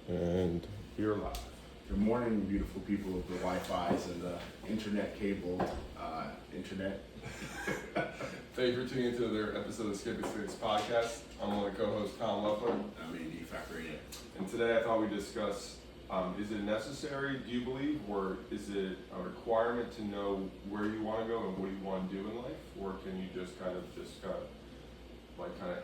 And you're live. Good morning, beautiful people of the Wi-Fi's and the internet cable internet. Thank you for tuning into their episode of Skipping Stakes podcast. I'm one of the co-hosts, Tom Loeffler. I'm AD Factor 8. And today I thought we'd discuss, is it necessary, do you believe, or is it a requirement to know where you want to go and what you want to do in life? Or can you just kind of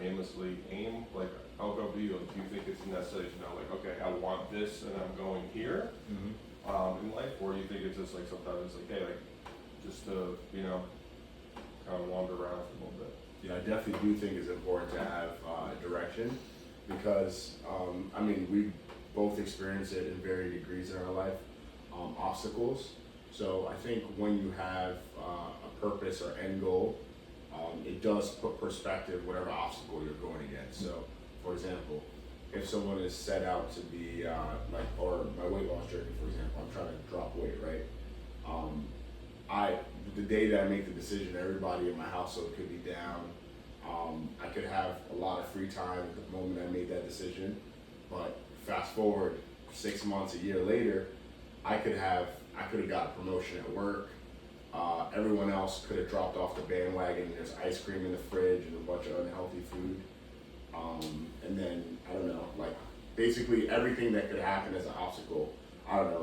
aimlessly aim? Like, how about you? Do you think it's necessary to know, like, okay, I want this and I'm going here in life? Or do you think it's just like sometimes it's like, hey, like, just to, kind of wander around for a little bit? Yeah, I definitely do think it's important to have direction because, we both experience it in varying degrees in our life, obstacles. So I think when you have a purpose or end goal, it does put perspective whatever obstacle you're going against. So, for example, if someone is set out to be or my weight loss journey, for example, I'm trying to drop weight, right? The day that I make the decision, everybody in my household could be down. I could have a lot of free time the moment I made that decision, but fast forward 6 months, a year later, I could have got a promotion at work. Everyone else could have dropped off the bandwagon. There's ice cream in the fridge and a bunch of unhealthy food. And then, I don't know, like basically everything that could happen as an obstacle. I don't know,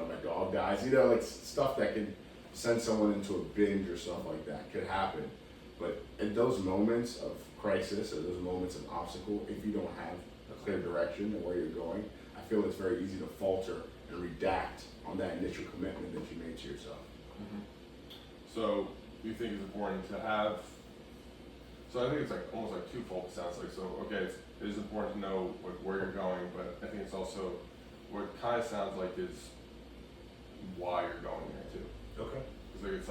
my dog dies, like stuff that could send someone into a binge or stuff like that could happen. But in those moments of crisis or those moments of obstacle, if you don't have a clear direction of where you're going, I feel it's very easy to falter and redact on that initial commitment that you made to yourself. Mm-hmm. So you think it's important to have, so I think it's like almost like twofold, it sounds like. So, okay, it is important to know like where you're going, but I think it's also, what it kind of sounds like is why you're going there too. Okay. It's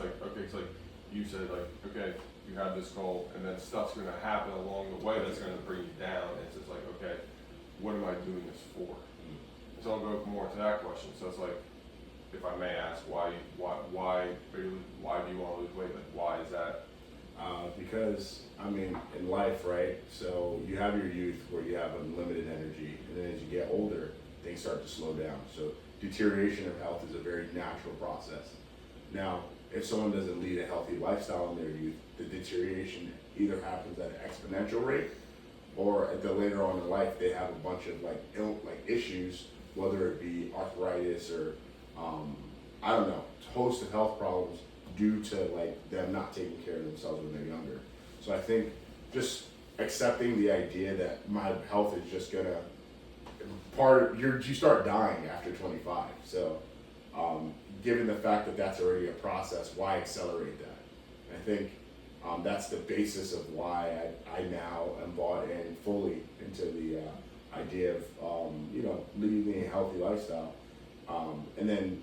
like, you said like, okay, you have this goal and then stuff's gonna happen along the way that's gonna bring you down. And it's just like, okay, what am I doing this for? So I'll go more to that question. So it's like, if I may ask, why do you want to lose weight? Like, why is that? Because, in life, right, so you have your youth where you have unlimited energy, and then as you get older, things start to slow down. So deterioration of health is a very natural process. Now, if someone doesn't lead a healthy lifestyle in their youth, the deterioration either happens at an exponential rate, or at the later on in life, they have a bunch of issues, whether it be arthritis or host of health problems due to them not taking care of themselves when they're younger. So I think just accepting the idea that my health is just gonna you start dying after 25. So given the fact that that's already a process, why accelerate that? And I think that's the basis of why I now am bought in fully into the idea of leading a healthy lifestyle. And then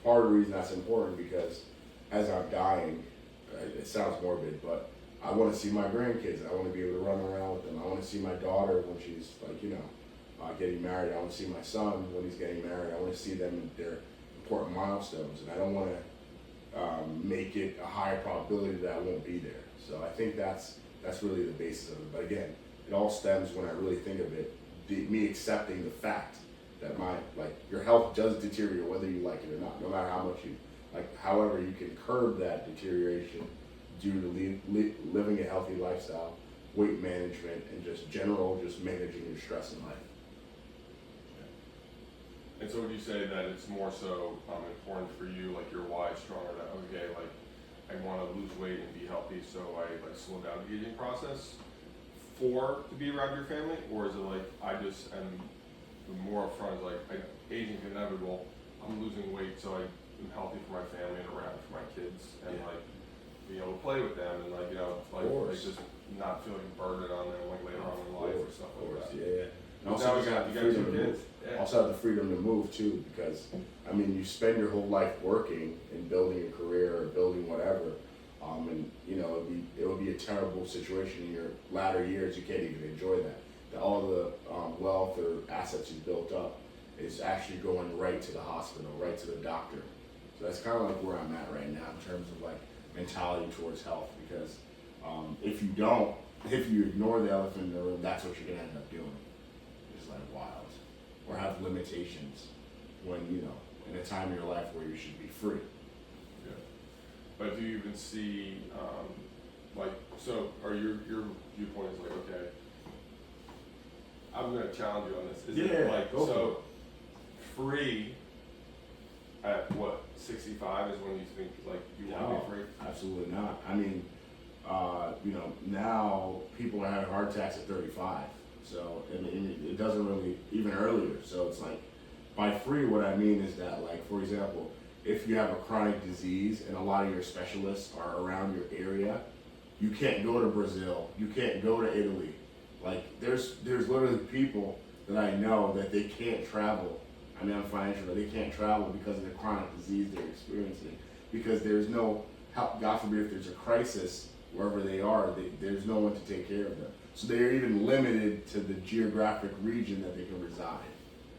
part of the reason that's important because as I'm dying, it sounds morbid, but I want to see my grandkids. I want to be able to run around with them. I want to see my daughter when she's getting married. I want to see my son when he's getting married. I want to see them in their important milestones, and I don't want to make it a higher probability that I won't be there. So I think that's really the basis of it. But again, it all stems when I really think of it, me accepting the fact that your health does deteriorate whether you like it or not, no matter how much you however you can curb that deterioration due to living a healthy lifestyle, weight management, and just managing your stress in life. And so would you say that it's more so important for you, like your why is stronger, that okay, like I want to lose weight and be healthy, so I slow down the aging process to be around your family? Or is it like I just am more upfront, aging is inevitable, I'm losing weight so I'm healthy for my family and around for my kids and being able to play with them and just not feeling burdened on them later on in life or stuff like that. Yeah. And Also, you got two kids. Yeah. Also have the freedom to move too, because you spend your whole life working and building a career or building whatever, and it would be a terrible situation in your latter years. You can't even enjoy that. All the wealth or assets you built up is actually going right to the hospital, right to the doctor. So that's kind of where I'm at right now in terms of mentality towards health, because if you ignore the elephant in the room, that's what you're gonna end up doing. is like wild, or have limitations when, you know, in a time in your life where you should be free. Yeah. But do you even see, like, so, or your viewpoint is like, okay, I'm gonna challenge you on this. Is it like, go so, free at what, 65 is when you think, like, you wanna No, be free? absolutely not. I mean, you know, now people are having heart attacks at 35. So, and it doesn't really, even earlier. So it's like, by free, what I mean is that, like, for example, if you have a chronic disease and a lot of your specialists are around your area, you can't go to Brazil, you can't go to Italy. Like, there's literally people that I know that they can't travel. I mean, I'm financial, but they can't travel because of the chronic disease they're experiencing. Because there's no help, God forbid, if there's a crisis wherever they are, there's no one to take care of them. So they're even limited to the geographic region that they can reside.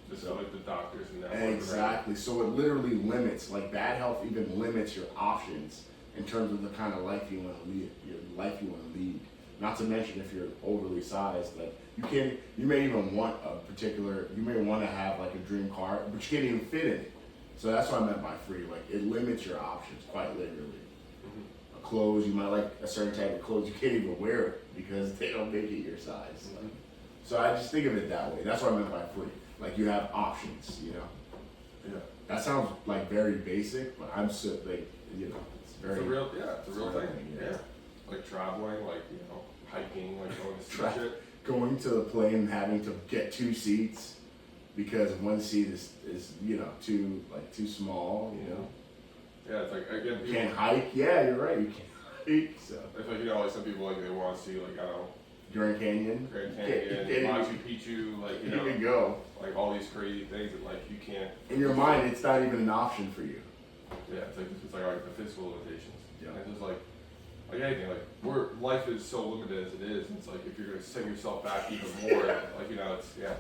Just so, like the doctors and that. Exactly. So it literally limits, like bad health even limits your options in terms of the kind of life you want to lead, Not to mention if you're overly sized, like you may even want you may want to have like a dream car, but you can't even fit in it. So that's what I meant by free. Like it limits your options quite literally. Mm-hmm. Clothes, you might like a certain type of clothes, you can't even wear it because they don't make it your size. Mm-hmm. Like, so I just think of it that way. That's what I meant by free. Like you have options, you know. Yeah. That sounds like very basic, but I'm so like, you know, it's very. It's a real thing. Yeah. Like traveling, like, you know, hiking, like going to see shit. Going to the plane and having to get 2 seats because one seat is you know too small, you know. Yeah, it's like again. You can't hike. Yeah, you're right. You can't hike. So. It's like, you know, like some people like they want to see like, I don't know, Grand Canyon, Machu Picchu, like, you know, even go. Like all these crazy things that like you can't. In your mind, it's not even an option for you. Yeah, it's like the physical limitations. Yeah. And it's just like anything, like life is so limited as it is. And it's like if you're gonna set yourself back even more, like, you know,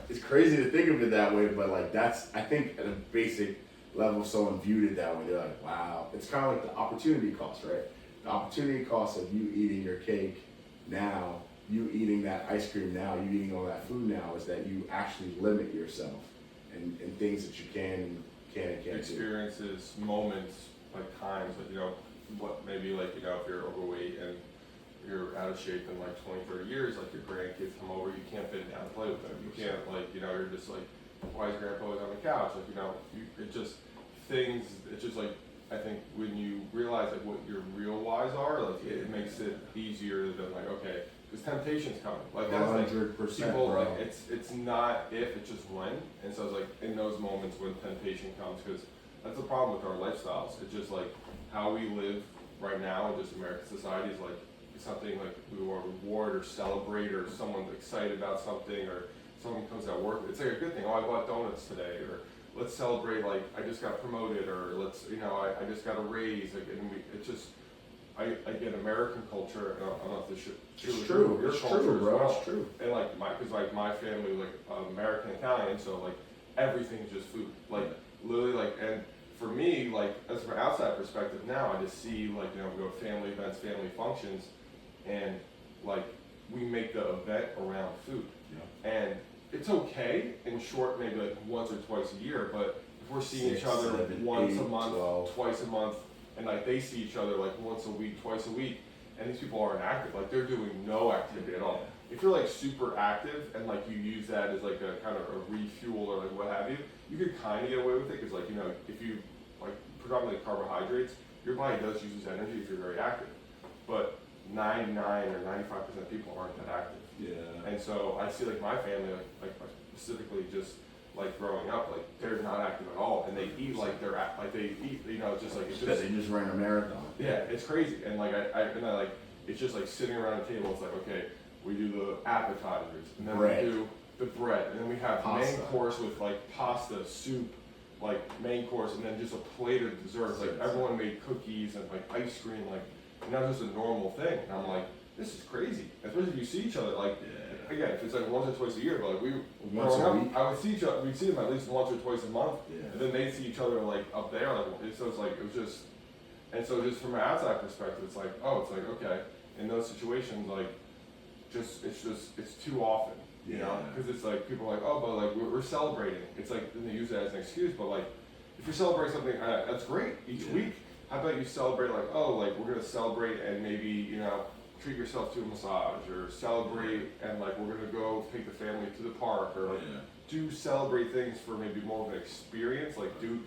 It's crazy to think of it that way, but like that's, I think at a basic level, if someone viewed it that way, they're like, wow. It's kind of like the opportunity cost, right? The opportunity cost of you eating your cake now, you eating that ice cream now, you eating all that food now, is that you actually limit yourself and things that you can and can't do. Experiences, moments, like times, like, you know, what maybe like, you know, if you're overweight and you're out of shape in like 20, 30 years, like your grandkids come over, you can't fit down and play with them. You can't, like, you know, you're just like, why is grandpa always on the couch? Like, you know, it's just like, I think when you realize like what your real whys are, like it makes it easier than like, okay, because temptation's coming. Like that's 100%, like people bro. like it's not if, it's just when. And so it's like in those moments when temptation comes, because that's the problem with our lifestyles. It's just like how we live right now in just American society is like something like we want to reward or celebrate, or someone's excited about something, or someone comes at work. It's like a good thing. Oh, I bought donuts today, or let's celebrate, like, I just got promoted, or let's, you know, I just got a raise, like, and it's just, I get American culture, and I don't know if this It's true, your it's culture true, as bro, well. it's true. And like, because like my family, like, American Italian, so like, everything's just food, like, literally, like, and for me, like, as from an outside perspective now, I just see, like, you know, we go to family events, family functions, and like, we make the event around food. Yeah. And it's okay in short, maybe like once or twice a year, but if we're seeing 6, each other 7, once 8, a month, 12. twice a month, and like they see each other like once a week, twice a week, and these people aren't active, like they're doing no activity at all. If you're like super active and like you use that as like a kind of a refuel or like what have you, you could kind of get away with it, because like, you know, if you like predominantly carbohydrates, your body does use energy if you're very active, but 99 or 95% of people aren't that active. Yeah. And so I see like my family, like specifically just like growing up, like they're not active at all, and they eat like they're like they eat, you know, just like it's just, They just ran a marathon. yeah, it's crazy. And like I like it's just like sitting around a table. It's like, okay, we do the appetizers, and then Bread. we do the bread, and then we have Pasta. main course with like pasta, soup, like main course, and then just a plate of desserts. Like everyone made cookies and like ice cream, like, and that was just a normal thing. And I'm like, this is crazy. Especially if you see each other, like, again, if it's like once or twice a year, but like Once a growing week. up, I would see each other, we'd see them at least once or twice a month, Yeah. and then they'd see each other like up there, like, so it's like, it was just, and so just from an outside perspective, it's like, oh, it's like, okay, in those situations, like, it's too often. You know, because it's like people are like, oh, but like we're celebrating. It's like, and they use that as an excuse, but like if you're celebrating something, that's great. Each week, how about you celebrate like, oh, like we're gonna celebrate and maybe, you know, treat yourself to a massage, or celebrate and like we're gonna go take the family to the park, or like do celebrate things for maybe more of an experience, like do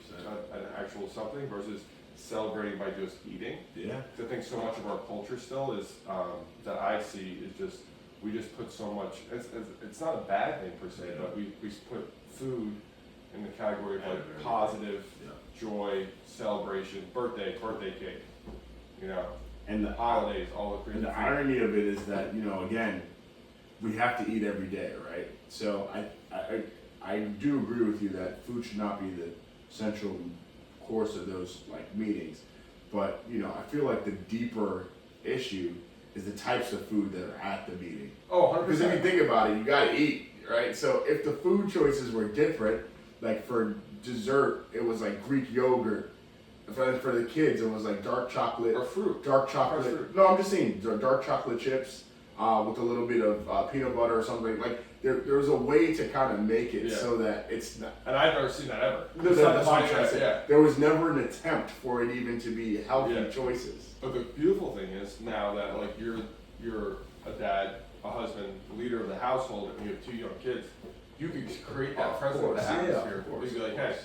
an actual something versus celebrating by just eating. Yeah. I think so much of our culture still is that I see is just we just put so much. It's not a bad thing per se, but we put food in the category of like positive, joy, celebration, birthday cake, you know, and the holidays, all the crazy. And the irony of it is that, you know, again, we have to eat every day, right? So I do agree with you that food should not be the central course of those like meetings, but you know, I feel like the deeper issue is the types of food that are at the meeting. Oh, 100%. Because if you think about it, you gotta eat, right? So if the food choices were different, like for dessert, it was like Greek yogurt. For the kids, it was like dark chocolate. Or fruit. Dark chocolate. Fruit. No, I'm just saying dark chocolate chips with a little bit of peanut butter or something. Like there's a way to kind of make it so that it's not. And I've never seen that ever. That's what I'm trying to say. Yeah. There was never an attempt for it even to be healthy choices. But the beautiful thing is now that like you're a dad, a husband, leader of the household, and you have 2 young kids, you can create that presence of the atmosphere. You can be like, hey,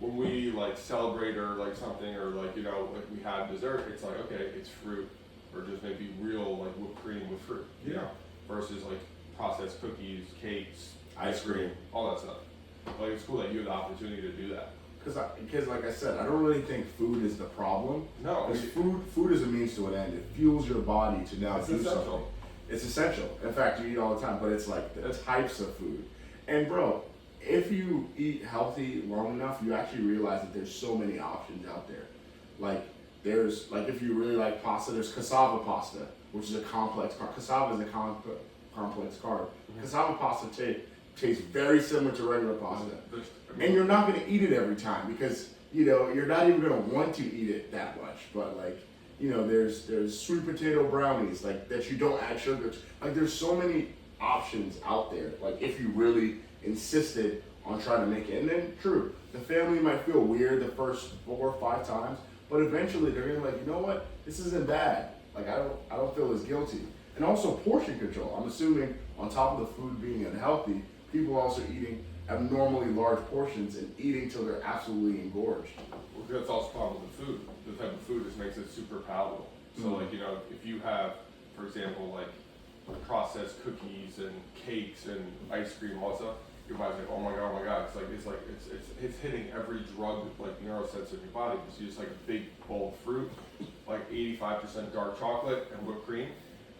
when we like celebrate or like something, or like, you know, like we have dessert, it's like, okay, it's fruit, or just maybe real like whipped cream with fruit, you know, versus like processed cookies, cakes, ice cream, all that stuff. Like it's cool that you have the opportunity to do that. Because like I said, I don't really think food is the problem. No, Because food is a means to an end. It fuels your body to now do something. It's essential. In fact, you eat all the time, but it's like the types of food. And bro, if you eat healthy long enough, you actually realize that there's so many options out there. Like there's like if you really like pasta, there's cassava pasta, which is a complex carb. Cassava is a complex carb. Cassava pasta tastes very similar to regular pasta. And you're not gonna eat it every time because, you know, you're not even gonna want to eat it that much. But like, you know, there's sweet potato brownies like that you don't add sugar to. Like there's so many options out there. Like if you really insisted on trying to make it. And then true, the family might feel weird the first 4 or 5 times, but eventually they're gonna be like, you know what, this isn't bad. Like I don't feel as guilty. And also portion control. I'm assuming on top of the food being unhealthy, people are also eating abnormally large portions and eating till they're absolutely engorged. Well, that's also the problem with the food. The type of food just makes it super palatable. So like, you know, if you have, for example, like processed cookies and cakes and ice cream, all that stuff, your body's like, oh my god, it's hitting every drug like neurosensor in your body. Because you just like a big bowl of fruit, like 85% dark chocolate and whipped cream.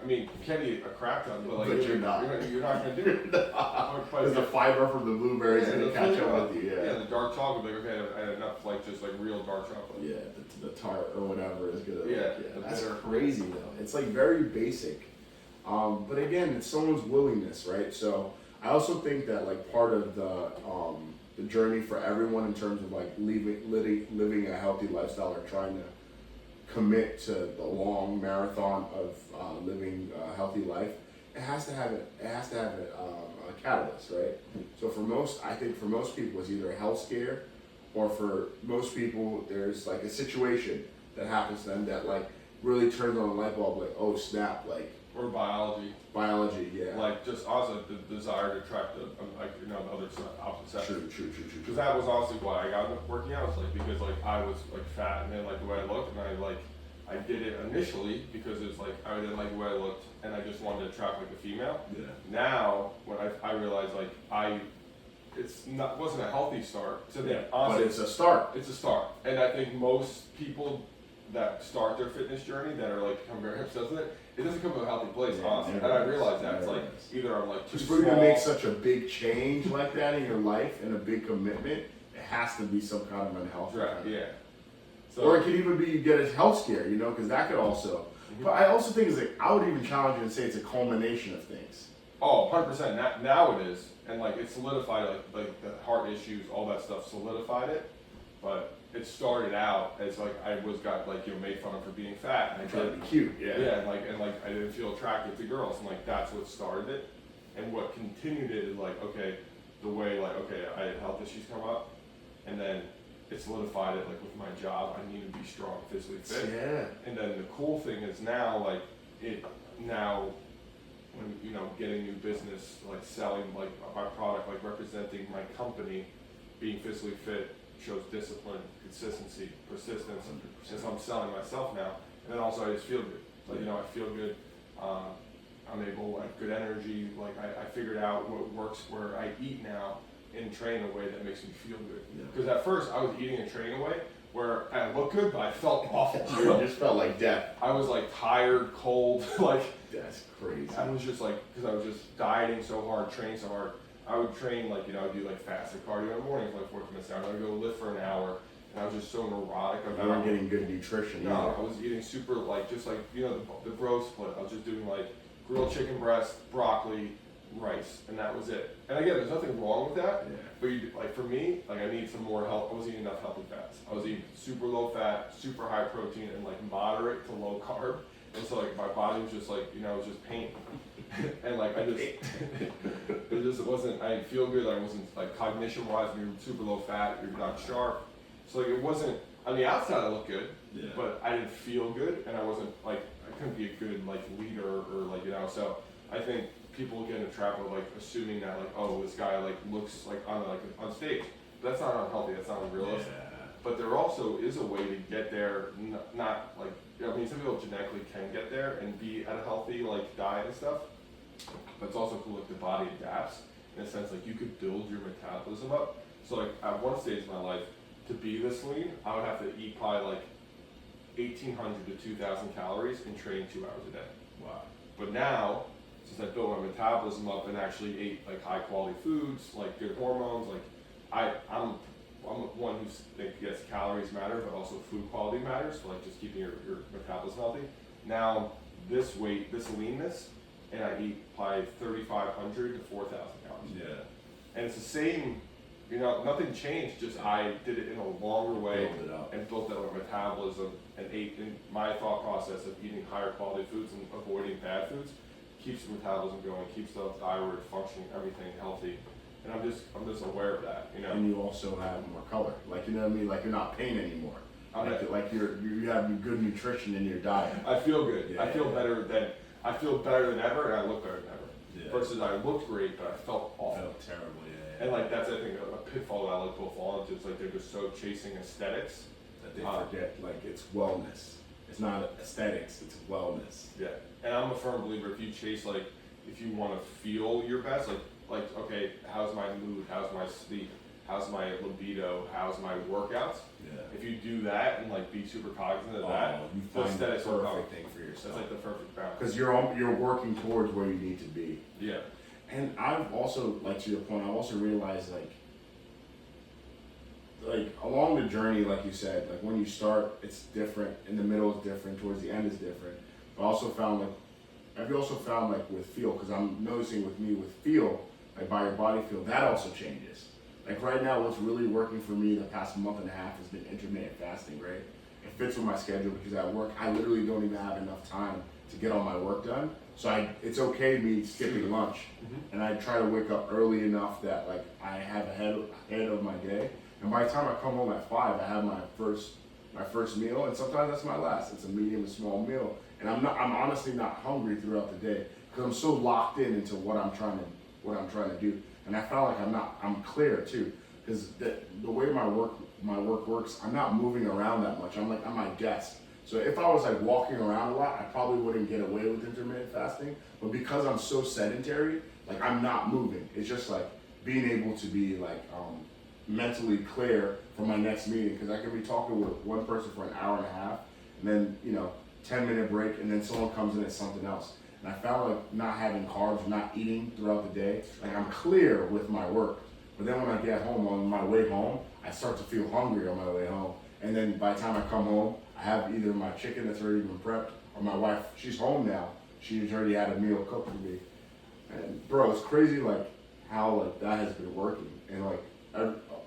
I mean, you can't eat a crap ton, but like You're not gonna do it. There's the fiber from the blueberries gonna catch up with you. Yeah, the dark chocolate, like okay, I had enough like just like real dark chocolate. Yeah, the tart or whatever is gonna. Yeah, that's crazy though. It's like very basic. But again, it's someone's willingness, right? So I also think that like part of the journey for everyone in terms of like living a healthy lifestyle or trying to commit to the long marathon of living a healthy life, it has to have a catalyst, right? So I think for most people it's either a health scare, or for most people there's like a situation that happens to them that like really turns on a light bulb, like, oh snap, like. Or biology. Biology, yeah. Like just also the desire to track the like, you know, the other side, opposite sex. True. Because that was honestly why I got into working out. It's like because like I was like fat and then like the way I looked, and I did it initially because it's like I didn't like the way I looked and I just wanted to attract like a female. Yeah. Now when I realized like wasn't a healthy start. So then honestly, but it's a start. It's a start. And I think most people that start their fitness journey that are like become very obsessed with it, it doesn't come from a healthy place, honestly. And I realize that. It's like either I'm like too small. For you to make such a big change like that in your life and a big commitment, it has to be some kind of unhealthy. Right, yeah. So, or it could even be you get a health scare, you know, because that could also. But I also think it's like, I would even challenge you and say it's a culmination of things. Oh, 100%. Now it is. And like it solidified, like the heart issues, all that stuff solidified it. But it started out as like I got like, you know, made fun of for being fat, and I tried to be cute, yeah, and like I didn't feel attracted to girls, and like that's what started it. And what continued it is like, okay, the way like, okay, I had health issues come up, and then it solidified it like with my job, I need to be strong, physically fit. Yeah. And then the cool thing is now, like, now, when, you know, getting new business, like selling like my product, like representing my company, being physically fit shows discipline, consistency, persistence. 100%. Since I'm selling myself now, and then also I just feel good. Like, you know, I feel good. I'm able, like, good energy. Like, I figured out what works where I eat now and train in a way that makes me feel good. Yeah. Because at first I was eating and training away where I looked good, but I felt awful. You just felt like death. I was like tired, cold, like That's crazy. I was just like, because I was just dieting so hard, training so hard. I would train like, you know, I'd do like fasted cardio in the morning for like 40 minutes. I would go lift for an hour, and I was just so neurotic You about weren't getting good nutrition. No, either. I was eating super like, just like, you know, the bro split. I was just doing like grilled chicken breast, broccoli, rice, and that was it. And again, there's nothing wrong with that. Yeah. But you, like for me, like I need some more health. I wasn't eating enough healthy fats. I was eating super low fat, super high protein, and like moderate to low carb. And so like my body was just like, you know, it was just pain. And like I just, it just wasn't. I didn't feel good. I wasn't like cognition wise. When you're super low fat, you're not sharp. So like it wasn't. On the outside, I looked good, Yeah. but I didn't feel good, and I wasn't like I couldn't be a good like leader or like, you know. So I think people get in a trap of like assuming that like, oh, this guy like looks like on stage. But that's not unhealthy. That's not unrealistic. Yeah. But there also is a way to get there, not like, I mean, some people genetically can get there and be at a healthy like diet and stuff. But it's also cool, like the body adapts in a sense, like you could build your metabolism up. So like at one stage in my life, to be this lean, I would have to eat probably like 1,800 to 2,000 calories and train 2 hours a day. Wow. But now, since I built my metabolism up and actually ate like high quality foods, like good hormones, like I'm one who thinks yes, calories matter, but also food quality matters. So like just keeping your metabolism healthy. Now this weight, this leanness, and I eat probably 3,500 to 4,000 calories. Yeah. And it's the same, you know, nothing changed. Just I did it in a longer way Build it up. and built that my metabolism and ate in my thought process of eating higher quality foods and avoiding bad foods keeps the metabolism going, keeps the thyroid functioning, everything healthy. And I'm just aware of that, you know. And you also have more color. Like, you know what I mean? Like, you're not pain anymore. Like you have good nutrition in your diet. I feel good. Yeah, I feel better than ever, and I look better than ever. Yeah. Versus I looked great, but I felt awful. Felt terrible, yeah. And like that's I think a pitfall that I let people fall into. It's like they're just so chasing aesthetics. That they forget, like, it's wellness. It's not aesthetics, it's wellness. Yeah. And I'm a firm believer if you chase like if you want to feel your best, like okay, how's my mood? How's my sleep? How's my libido? How's my workouts? Yeah. If you do that and like be super cognizant of that, You the find the aesthetics will come. perfect thing for yourself. That's like the perfect balance. Because you're working towards where you need to be. Yeah. And I've also, like, to your point, I've also realized, like along the journey, like you said, like when you start, it's different. In the middle is different. Towards the end is different. But I also found I've also found like with feel, because I'm noticing with me with feel, like by your body feel, that also changes. Like right now, what's really working for me the past month and a half has been intermittent fasting, right? It fits with my schedule because at work, I literally don't even have enough time to get all my work done. So it's okay me skipping lunch, and I try to wake up early enough that like I have ahead of my day. And by the time I come home at 5, I have my first meal, and sometimes that's my last. It's a medium and small meal, and I'm honestly not hungry throughout the day because I'm so locked into what I'm trying to do. And I felt like I'm clear too, because the way my work works, I'm not moving around that much. I'm like at my desk. So if I was like walking around a lot, I probably wouldn't get away with intermittent fasting. But because I'm so sedentary, like I'm not moving. It's just like being able to be like mentally clear for my next meeting, because I can be talking with one person for an hour and a half, and then 10-minute break, and then someone comes in at something else. And I found like not having carbs, not eating throughout the day, like I'm clear with my work. But then when I get home, on my way home, I start to feel hungry on my way home. And then by the time I come home, I have either my chicken that's already been prepped, or my wife, she's home now. She's already had a meal cooked for me. And bro, it's crazy like how like that has been working. And like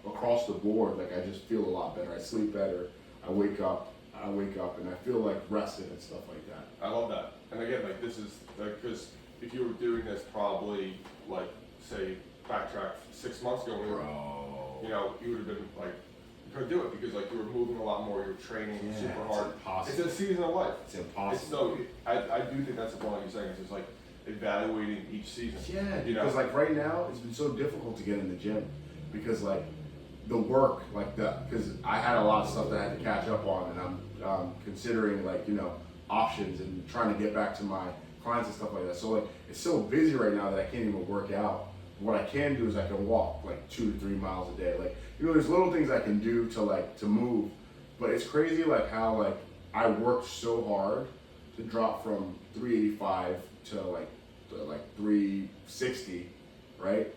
across the board, like I just feel a lot better. I sleep better. I wake up and I feel like rested and stuff like that. I love that. And again, like this is like because if you were doing this probably like say backtrack 6 months ago when you were, Bro. you know, you would have been like, you couldn't do it because like you were moving a lot more, you were training Yeah, super it's hard. impossible. It's a season of life. It's impossible. It's so, I do think that's the point you're saying, is just like evaluating each season. Yeah, you know? because like right now it's been so difficult to get in the gym because like the work, like because I had a lot of stuff that I had to catch up on, and I'm considering like, you know, options and trying to get back to my clients and stuff like that. So like it's so busy right now that I can't even work out. What I can do is I can walk like 2 to 3 miles a day. Like, you know, there's little things I can do to move, but it's crazy like how like I worked so hard to drop from 385 to like 360, right?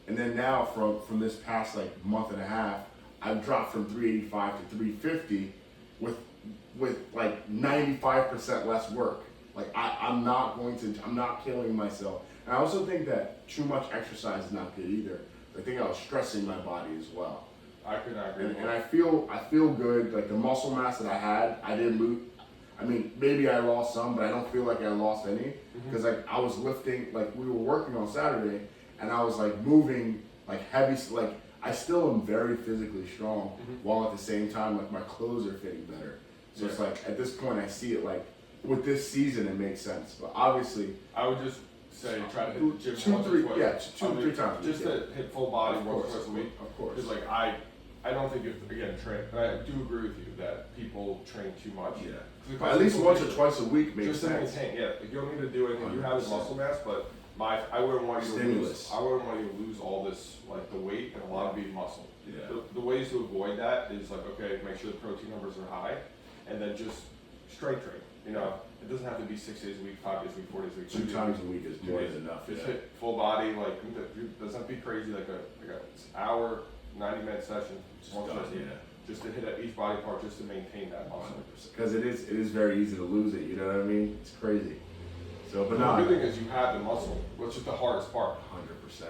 And then now from this past like month and a half, I've dropped from 385 to 350 with like 95% less work. Like I'm not killing myself. And I also think that too much exercise is not good either. I think I was stressing my body as well. I could not agree And more. I feel good. Like the muscle mass that I had, I didn't lose. I mean, maybe I lost some, but I don't feel like I lost any because like I was lifting. Like we were working on Saturday, and I was like moving like heavy. Like I still am very physically strong, while at the same time like my clothes are fitting better. So it's like at this point I see it like with this season it makes sense. But obviously, I would just say try to hit the gym two, once or three, twice. yeah, two, I mean, 3 times a just week, yeah. to hit full body Of once or course, twice a week. of course. Because like I don't think if again train, and I do agree with you that people train too much. Yeah. 'Cause it But at causes least once or inflammation. twice a week makes Just to sense. maintain, yeah. Like, you don't need to do anything. You have the 100%. muscle mass, but I wouldn't want you to lose. Stimulus. I wouldn't want you to lose all this like the weight and a lot of it being muscle. Yeah. The ways to avoid that is like, okay, make sure the protein numbers are high, and then just strength train. You know, it doesn't have to be 6 days a week, 5 days a week, 4 days a week. 2 times a week is more than enough. Just Yeah. hit full body, like it doesn't have to be crazy, like a hour, 90-minute session. Just once done, a week, yeah. Just to hit at each body part, just to maintain that muscle. Because it is very easy to lose it. You know what I mean? It's crazy. So, but The no, good thing is you have the muscle, which is the hardest part. 100%.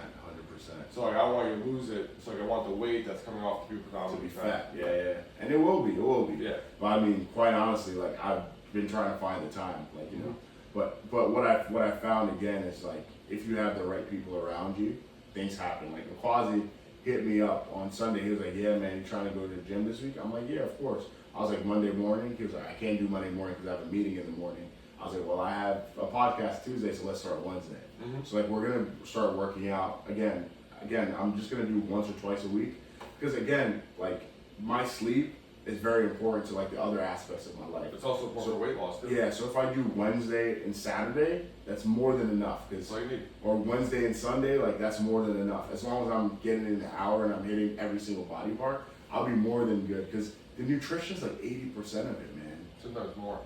So like I want you to lose it. So like I want the weight that's coming off to be To predominantly be fat, yeah, and it will be. Yeah. But I mean, quite honestly, like I've been trying to find the time, like you know. But what I found again is like if you have the right people around you, things happen. Like Quasi hit me up on Sunday. He was like, "Yeah, man, you trying to go to the gym this week?" I'm like, "Yeah, of course." I was like, "Monday morning." He was like, "I can't do Monday morning because I have a meeting in the morning." I was like, "Well, I have a podcast Tuesday, so let's start Wednesday." So like we're gonna start working out again. I'm just gonna do once or twice a week because again, like my sleep is very important to like the other aspects of my life. It's also important for weight loss too. Yeah, so if I do Wednesday and Saturday, that's more than enough. That's all you need. Or Wednesday and Sunday, like that's more than enough. As long as I'm getting in the hour and I'm hitting every single body part, I'll be more than good. Because the nutrition's like 80% of it, man. Sometimes more.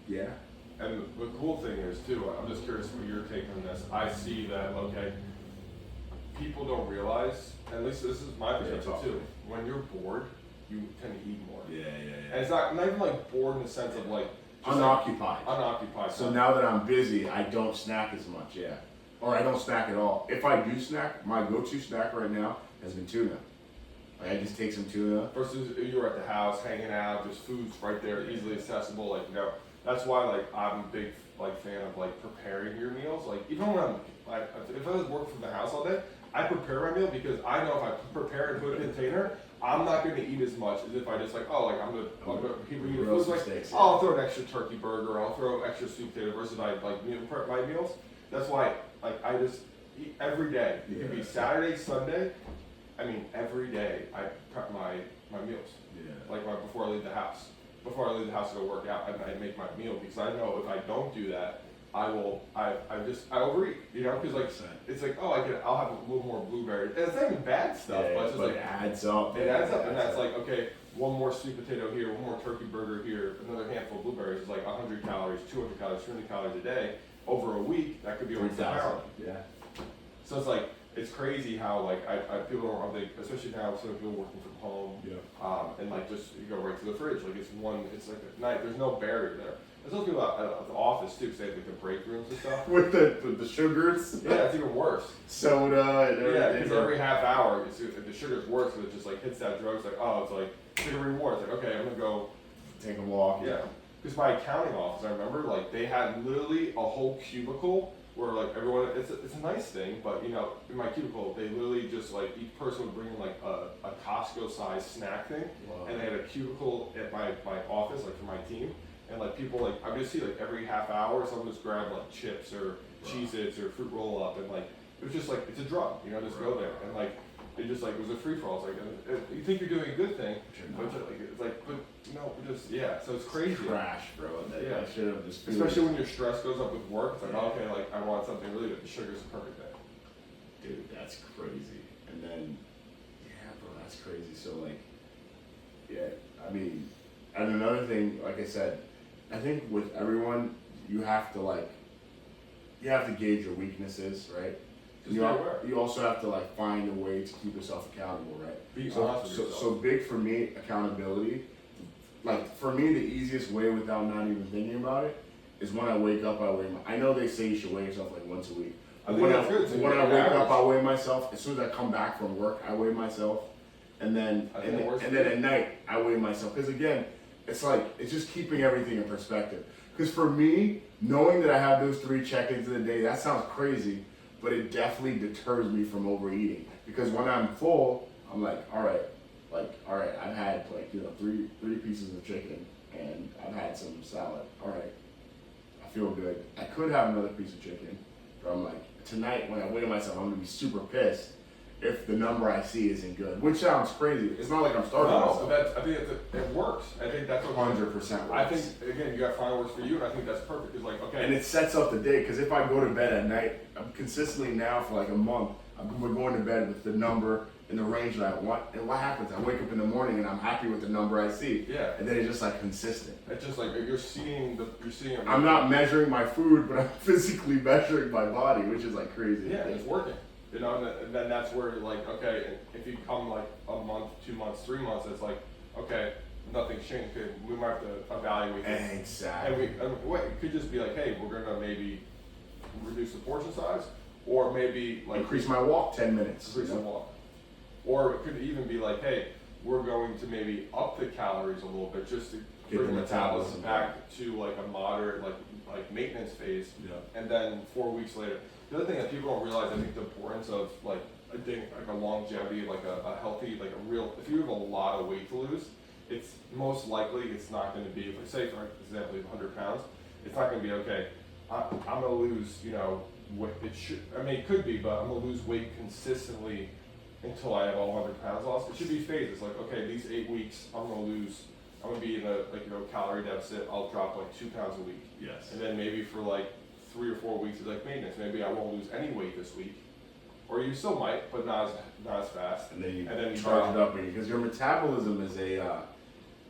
Yeah. And the cool thing is too, I'm just curious what your take on this. I see that, okay, people don't realize, at least this is my perspective talk. too, when you're bored, you tend to eat more. Yeah. And it's not even like bored in the sense of like, just Unoccupied. like unoccupied. So now that I'm busy, I don't snack as much, yeah. Or I don't snack at all. If I do snack, my go-to snack right now has been tuna. Like I just take some tuna. Versus if you're at the house hanging out, there's food's right there, easily accessible. Like, you know, that's why like I'm a big like fan of like preparing your meals. Like even when I'm like if I was working from the house all day, I prepare my meal because I know if I prepare and put it in a container, I'm not going to eat as much as if I just like, oh, like I'm gonna people eat Grill food some like, steaks, oh, I'll throw an extra turkey burger, I'll throw extra sweet potato versus I like meal prep my meals. That's why like I just eat every day. It can be Saturday, Sunday. I mean, every day I prep my meals. Yeah. Like before I leave the house. Before I leave the house to go work out, I make my meal because I know if I don't do that, I overeat. You know, because like it's like I'll have a little more blueberries, and it's not even bad stuff, but it's just like it adds up. it adds up, and that's like okay, one more sweet potato here, one more turkey burger here, another handful of blueberries is like 100 calories, 200 calories, 300 calories a day. Over a week, that could be over 1,000. Yeah. So it's like it's crazy how like people don't think, especially now some people working from home, and like just you go right to the fridge, like it's like at night, there's no barrier there. There's also people at the office too, because they have like the break rooms and stuff. With the sugars. Yeah, it's even worse. Soda and everything. Yeah, because every half hour, the sugar's worse, because it just like hits that drug. It's like, oh, it's like sugar reward. It's like, okay, I'm gonna go. Take a walk. Yeah, because my accounting office, I remember, like they had literally a whole cubicle where like everyone, it's a nice thing, but you know, in my cubicle, they literally just like each person would bring in like a Costco sized snack thing, Wow. and they had a cubicle at my office, like for my team, and like people like I would just see like every half hour someone just grab like chips or Cheez-Its or fruit roll up, and like it was just like it's a drug, you know, just go there and like. It just like it was a free for all. It's like you think you're doing a good thing, but it's like but no, we're just so it's crazy. Trash, bro. Yeah. I should have just. Especially when your stress goes up with work, it's like okay, like I want something really good. The sugar's the perfect thing. Dude, that's crazy. And then, yeah, bro, that's crazy. So like, yeah, I mean, and another thing, like I said, I think with everyone, you have to gauge your weaknesses, right? Just be aware. You also have to like find a way to keep yourself accountable, right? Be So, honest with so, yourself. so big for me, accountability. Like for me, the easiest way without not even thinking about it is when I wake up, I weigh I know they say you should weigh yourself like once a week. I think that's good. So When you're I wake average. up, I weigh myself. As soon as I come back from work, I weigh myself, and then I think it works and for then you. at night I weigh myself. Because again, it's like it's just keeping everything in perspective. Because for me, knowing that I have those 3 check-ins in a day, that sounds crazy, but it definitely deters me from overeating. Because when I'm full, I'm like, all right, I've had like three pieces of chicken, and I've had some salad. All right, I feel good. I could have another piece of chicken, but I'm like, tonight when I weigh myself, I'm gonna be super pissed if the number I see isn't good. Which sounds crazy. It's not like I'm starving No, myself. but I think it works. I think that's what 100% I works. think again, you got to find what works for you, and I think that's perfect. It's like okay, And it sets up the day, because if I go to bed at night, I'm consistently now for like a month, we're going to bed with the number in the range that I want. And what happens? I wake up in the morning and I'm happy with the number I see. Yeah. And then it's just like consistent. it's just like you're seeing it. I'm not measuring my food, but I'm physically measuring my body, which is like crazy. Yeah, it's working. You know, and then that's where like okay, if you come like a month, 2 months, 3 months, it's like okay, nothing's changed. Okay, we might have to evaluate it. Exactly. It could just be like, hey, we're gonna maybe reduce the portion size, or maybe like Increase my walk 10 minutes. increase you the know? walk. Or it could even be like, hey, we're going to maybe up the calories a little bit just to Get bring the the metabolism metabolism back to like a moderate like maintenance phase. Yeah. And then 4 weeks later. The other thing that people don't realize, I think the importance of like a longevity, like a healthy, like a real. If you have a lot of weight to lose, it's most likely it's not going to be. If I say for example, you have 100 pounds, it's not going to be okay. I'm going to lose, weight. It should. I mean, it could be, but I'm going to lose weight consistently until I have all 100 pounds lost. It should be phases. Like, okay, these 8 weeks, I'm going to lose. I'm going to be in a calorie deficit. I'll drop like 2 pounds a week. Yes. And then maybe for like 3 or 4 weeks is like maintenance. Maybe I won't lose any weight this week, or you still might, but not as fast. And then you drop. charge it up because your metabolism is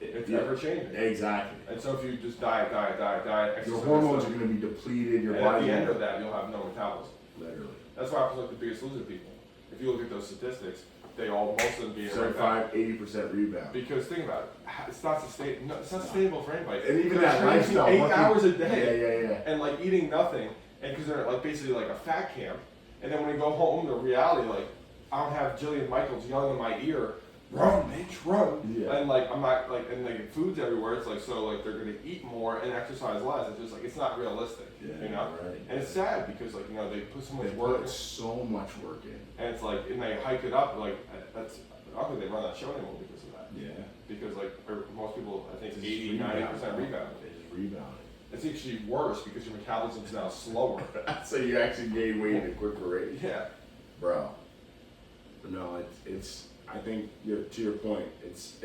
It's ever changing. Exactly. And so if you just diet, exercise, Your hormones are going to be depleted. Your and body. at the end of that, you'll have no metabolism. Literally. That's why I feel like the biggest loser people. If you look at those statistics, most of them being right 75-80% rebound. Because think about it, it's not sustainable. No, it's not sustainable for anybody. And even They're that training lifestyle, 8 working- hours a day, Yeah. and like eating nothing, and because they're like basically like a fat camp. And then when they go home, the reality like I don't have Jillian Michaels yelling in my ear, run, bitch, run. Yeah. And like I'm not like and like food's everywhere. It's like so like they're gonna eat more and exercise less. It's just like it's not realistic. Yeah, You know. right. And it's sad because like they put so much They work. put so much work in. And it's like, and they hike it up, like, that's, I don't think they run that show anymore because of that. Yeah. Because, like, most people, I think, It's 80, 90% rebound. They just rebound It's actually worse because your metabolism's now slower. it. So you actually gain weight at a quicker rate. Yeah. Bro. But no, it's I think to your point, it's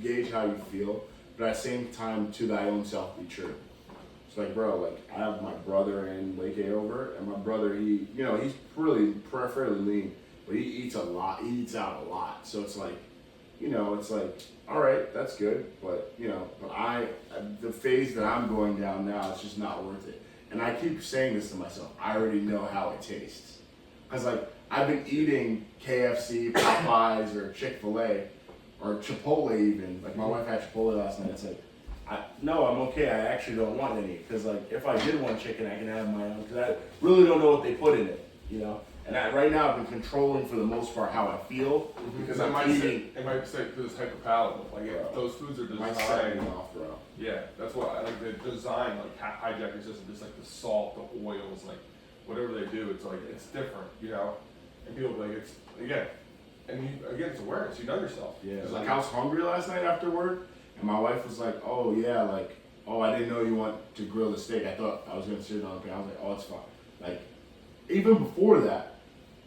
gauge how you feel, but at the same time, to thy own self be true. It's like, bro, like I have my brother in Lake over, and my brother, he's really fairly lean, but he eats a lot. He eats out a lot, so it's like, it's like, all right, that's good, but the phase that I'm going down now, it's just not worth it. And I keep saying this to myself. I already know how it tastes, cause like I've been eating KFC, Popeyes, or Chick-fil-A, or Chipotle even. Like my wife had Chipotle last night. It's like, no, I'm okay. I actually don't want any, because like if I did want chicken, I can have my own, because I really don't know what they put in it, And right now I've been controlling for the most part how I feel, because I'm eating. It might say because it's hyperpalatable. Like Bro. those foods are My setting designed. off, bro. Yeah, that's why I like the design, like hijack your system. Just like the salt, the oils, like whatever they do, it's like, it's different, you know? And people be like, it's, again, it's awareness, you know yourself. Yeah, It's like I was hungry last night after work, and my wife was like, "Oh yeah, like, oh I didn't know you want to grill the steak. I thought I was gonna sit it on the pan." I was like, "Oh, it's fine." Like, even before that,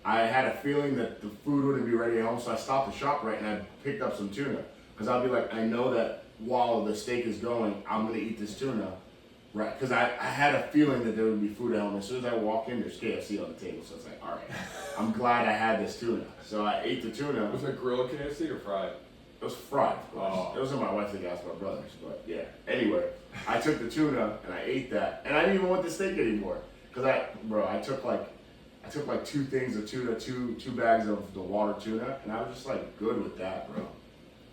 I had a feeling that the food wouldn't be ready at home, so I stopped the shop right and I picked up some tuna, because I'll be like, I know that while the steak is going, I'm gonna eat this tuna, right? Because I had a feeling that there would be food at home. As soon as I walk in, there's KFC on the table, so it's like, all right, I'm glad I had this tuna. So I ate the tuna. Was it grilled KFC or fried? It was fried, of course. Oh. It wasn't my wife that asked my brothers, but yeah. Anyway, I took the tuna and I ate that, and I didn't even want the steak anymore, because I took like 2 things of tuna, two bags of the water tuna, and I was just like good with that, bro.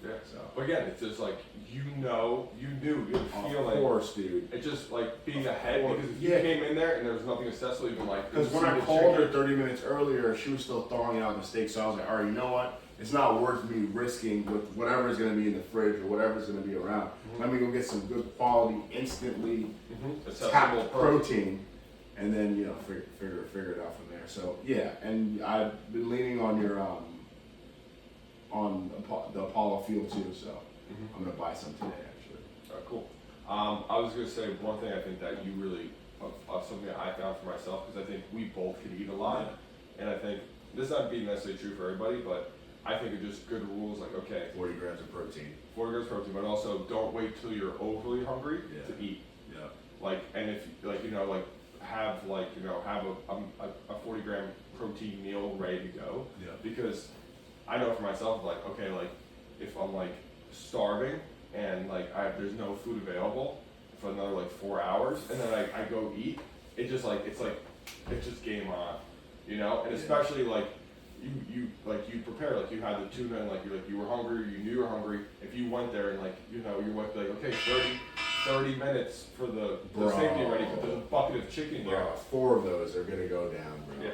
Yeah. So. But again, it's just like, you knew, you Of feel like, course, dude. it's just like being ahead, Or- because if you yeah. came in there and there was nothing accessible, even like, Because when I called her 30 minutes earlier, she was still thawing out the steak, so I was like, all right, you know what? It's not worth me risking with whatever's gonna be in the fridge or whatever's gonna be around. Let me go get some good quality, instantly accessible tapped protein, and then figure it out from there. So yeah, and I've been leaning on your the Apollo Fuel too. So I'm gonna buy some today actually. Cool. I was gonna say one thing I think that you really, something that I found for myself, because I think we both could eat a lot, and I think this not being necessarily true for everybody, but I think it's just good rules, like, okay, 40 grams of protein. 40 grams of protein, but also don't wait till you're overly hungry Yeah. to eat. Yeah. Like, and if, like, have a 40 gram protein meal ready to go. Yeah. Because I know for myself, like, okay, like, if I'm like starving and like there's no food available for another like 4 hours, and then I go eat, it's just game on, you know? And especially like, you prepare, like you had the tuna and like you were hungry, you knew you were hungry. If you went there and like, your wife would be like, okay, 30 minutes for the steak to be ready, but there's a bucket of chicken here. Bro, 4 of those are gonna go down, bro. Yeah.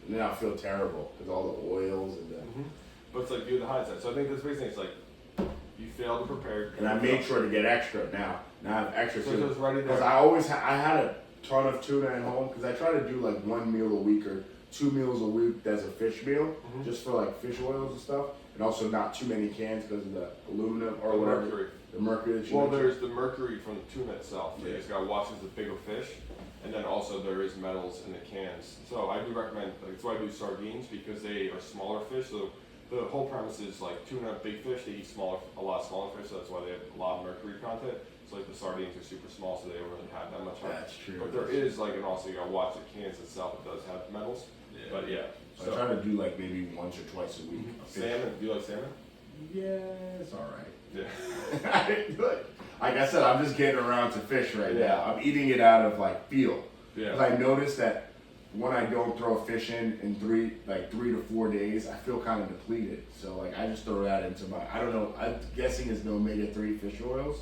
And then I feel terrible because all the oils and the. But it's like, do the hindsight. So I think this big thing is like, you failed to prepare. And I made sure to get extra now. Now I have extra So tuna. it's ready there. Because I had a ton of tuna at home because I try to do like 1 meal a week or 2 meals a week that's a fish meal, just for like fish oils and stuff, and also not too many cans because of the aluminum or The whatever. mercury. The mercury that you Well, mentioned. there's the mercury from the tuna itself. Yeah. You just gotta watch as a bigger fish, and then also there is metals in the cans. So I do recommend, like, that's why I do sardines, because they are smaller fish. So the whole premise is like tuna, big fish, they eat a lot smaller fish, so that's why they have a lot of mercury content. So like the sardines are super small, so they don't really have that much. That's true. But there is like, and also you gotta watch the cans itself. It does have metals. Yeah. But yeah. So I try to do like maybe once or twice a week. a fish. Salmon. Do you like salmon? Yeah, it's all right. Yeah. Like I said, I'm just getting around to fish right Yeah. now. I'm eating it out of like feel. Yeah. Because I noticed that when I don't throw a fish in 3 to 4 days, I feel kind of depleted. So like I just throw that into my, I don't know, I'm guessing it's the omega-3 fish oils.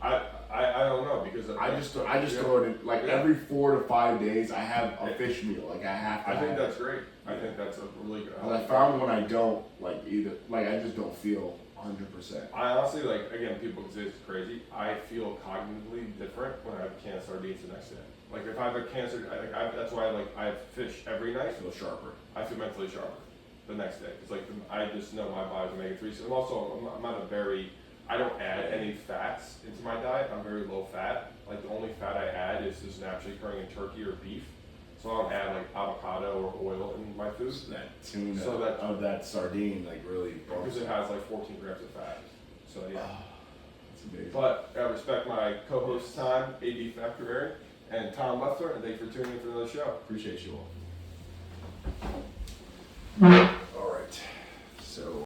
I don't know, because I just yeah. throw it in like Yeah. every 4 to 5 days. I have a fish meal. Like I have to. I think have that's great. I think that's a really good. But I found when I don't I just don't feel 100%. I honestly, like, again, people can say this is crazy. I feel cognitively different when I have a can of sardines the next day. Like if I have a can of sardines, that's why I have fish every night. I feel sharper. I feel mentally sharper the next day. It's like I just know my body's omega-3. So I'm also I'm not a very, I don't add any fats into my diet. I'm very low fat. Like the only fat I add is just naturally occurring in turkey or beef. So I don't add like avocado or oil in my food. That tuna So that- of that sardine like really Because it has like 14 grams of fat. So yeah. That's amazing. But I respect my co-host's time, AD Factory, and Tom Leffler, and thank you for tuning in for another show. Appreciate you all.